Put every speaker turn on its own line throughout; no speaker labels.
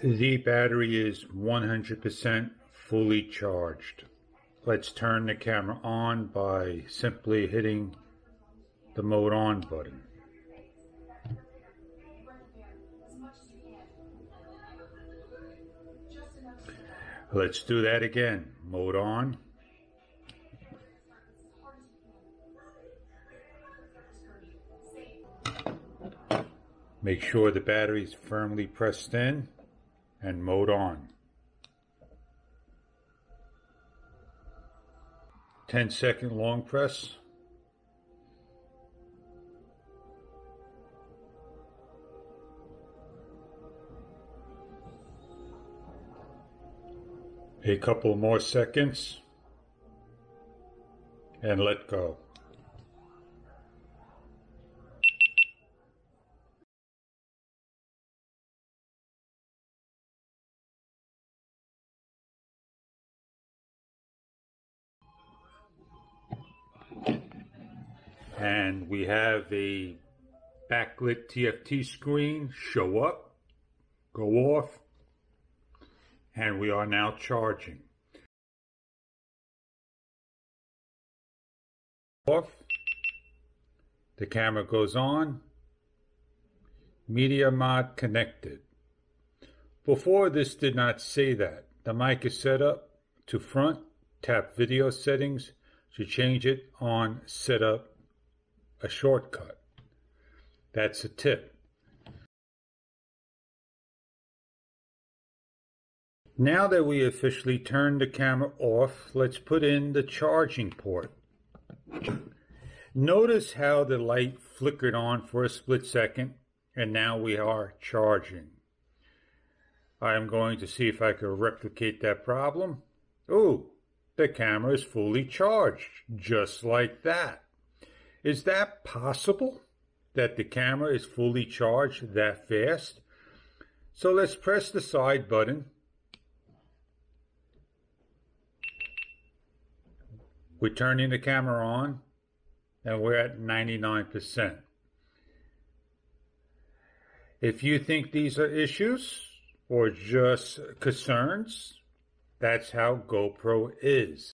The battery is 100% fully charged. Let's turn the camera on by simply hitting the mode on button. Let's do that again. Mode on. Make sure the battery is firmly pressed in and mode on. 10-second long press. A couple more seconds and let go. And we have a backlit TFT screen show up, go off, and we are now charging. Off, the camera goes on, media mod connected. Before this did not say that. The mic is set up to front, tap video settings to change it on setup. A shortcut. That's a tip. Now that we officially turned the camera off, let's put in the charging port. Notice how the light flickered on for a split second, and now we are charging. I am going to see if I can replicate that problem. Oh, the camera is fully charged, just like that. Is that possible, that the camera is fully charged that fast? So let's press the side button. We're turning the camera on, and we're at 99%. If you think these are issues or just concerns, that's how GoPro is.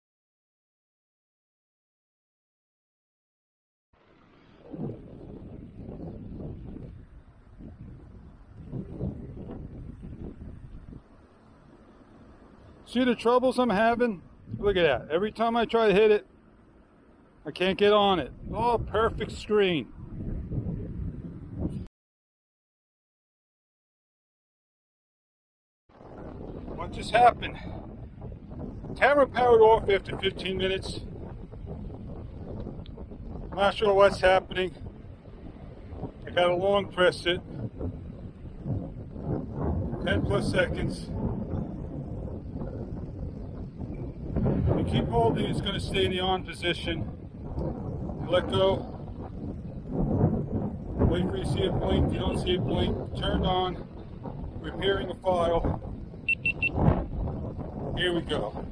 See the troubles I'm having? Look at that. Every time I try to hit it, I can't get on it. Oh, perfect screen. What just happened? Camera powered off after 15 minutes. I'm not sure what's happening. I got a long press it. 10 plus seconds. You keep holding, it's going to stay in the on position. You let go. Wait for you to see it blink. You don't see it blink. Turned on. Repairing a file. Here we go.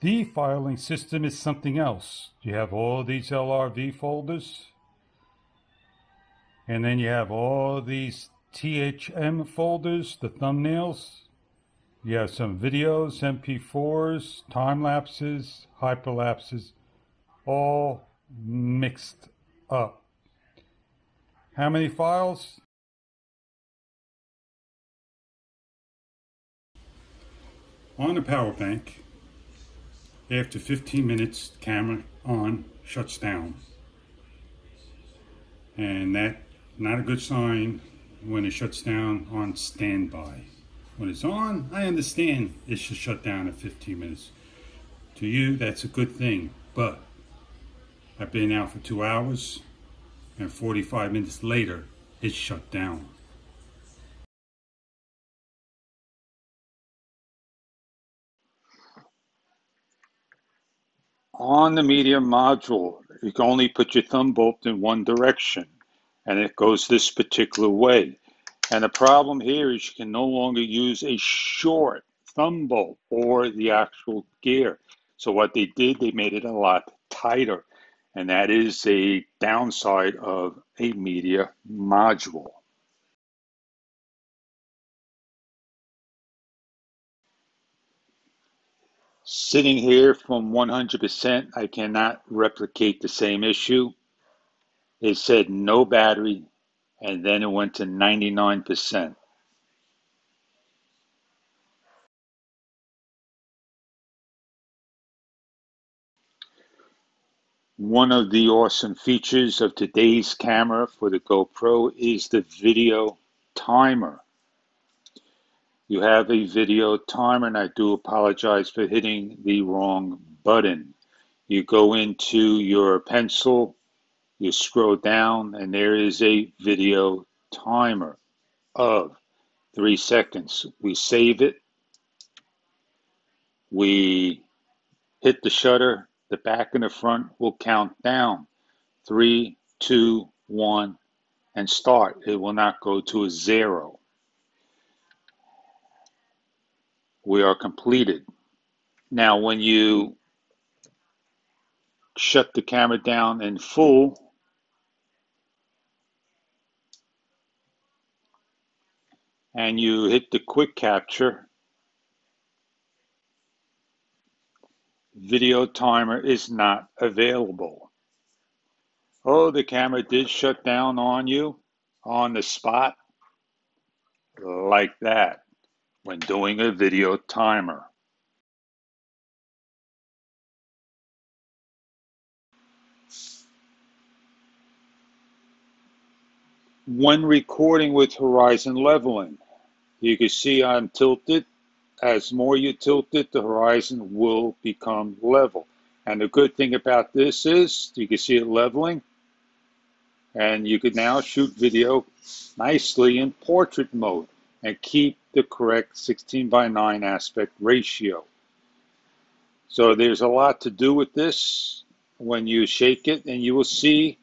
The filing system is something else. You have all these LRV folders. And then you have all these THM folders, the thumbnails. You have some videos, MP4s, time lapses, hyperlapses, all mixed up. How many files? On the power bank, after 15 minutes, camera on, shuts down. And that's not a good sign when it shuts down on standby. When it's on, I understand it should shut down at 15 minutes. To you, that's a good thing, but I've been out for 2 hours and 45 minutes later, it's shut down. On the media module, you can only put your thumb bolt in one direction, and it goes this particular way. And the problem here is you can no longer use a short thumb bolt or the actual gear. So what they did, they made it a lot tighter. And that is a downside of a media module. Sitting here from 100%, I cannot replicate the same issue. It said no battery, and then it went to 99%. One of the awesome features of today's camera for the GoPro is the video timer. You have a video timer, and I do apologize for hitting the wrong button. You go into your pencil, you scroll down, and there is a video timer of 3 seconds. We save it, we hit the shutter, the back and the front will count down. 3, 2, 1, and start. It will not go to a 0. We are completed. Now, when you shut the camera down in full, and you hit the quick capture, video timer is not available. Oh, the camera did shut down on you on the spot, like that, when doing a video timer. When recording with horizon leveling, you can see I'm tilted. As more you tilt it, the horizon will become level. And the good thing about this is you can see it leveling, and you can now shoot video nicely in portrait mode and keep the correct 16:9 aspect ratio. So there's a lot to do with this when you shake it, and you will see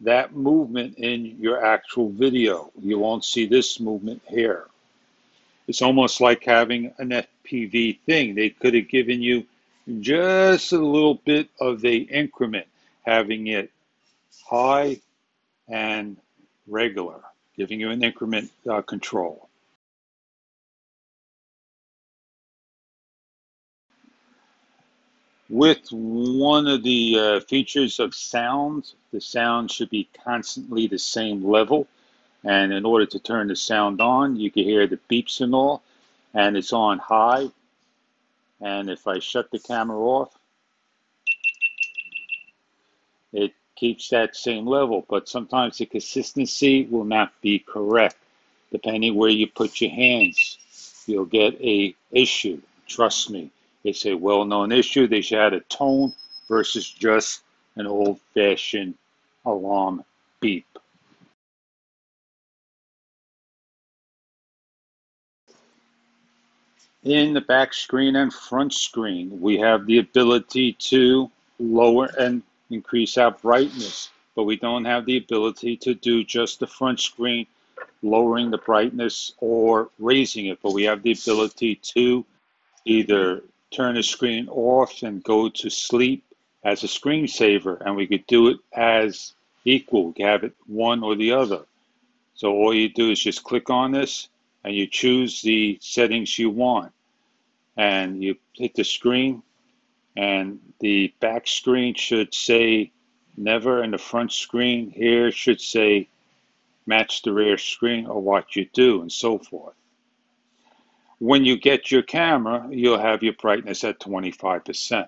that movement in your actual video. You won't see this movement here. It's almost like having an FPV thing. They could have given you just a little bit of a increment, having it high and regular, giving you an increment control. With one of the features of sound, the sound should be constantly the same level. And in order to turn the sound on, you can hear the beeps and all, and it's on high. And if I shut the camera off, it keeps that same level. But sometimes the consistency will not be correct. Depending where you put your hands, you'll get a issue. Trust me, it's a well-known issue. They should add a tone versus just an old-fashioned alarm beep. In the back screen and front screen, we have the ability to lower and increase our brightness, but we don't have the ability to do just the front screen, lowering the brightness or raising it, but we have the ability to either turn the screen off and go to sleep as a screensaver, and we could do it as equal. We could have it one or the other. So all you do is just click on this and you choose the settings you want, and you hit the screen, and the back screen should say never, and the front screen here should say match the rear screen or what you do, and so forth. When you get your camera, you'll have your brightness at 25%.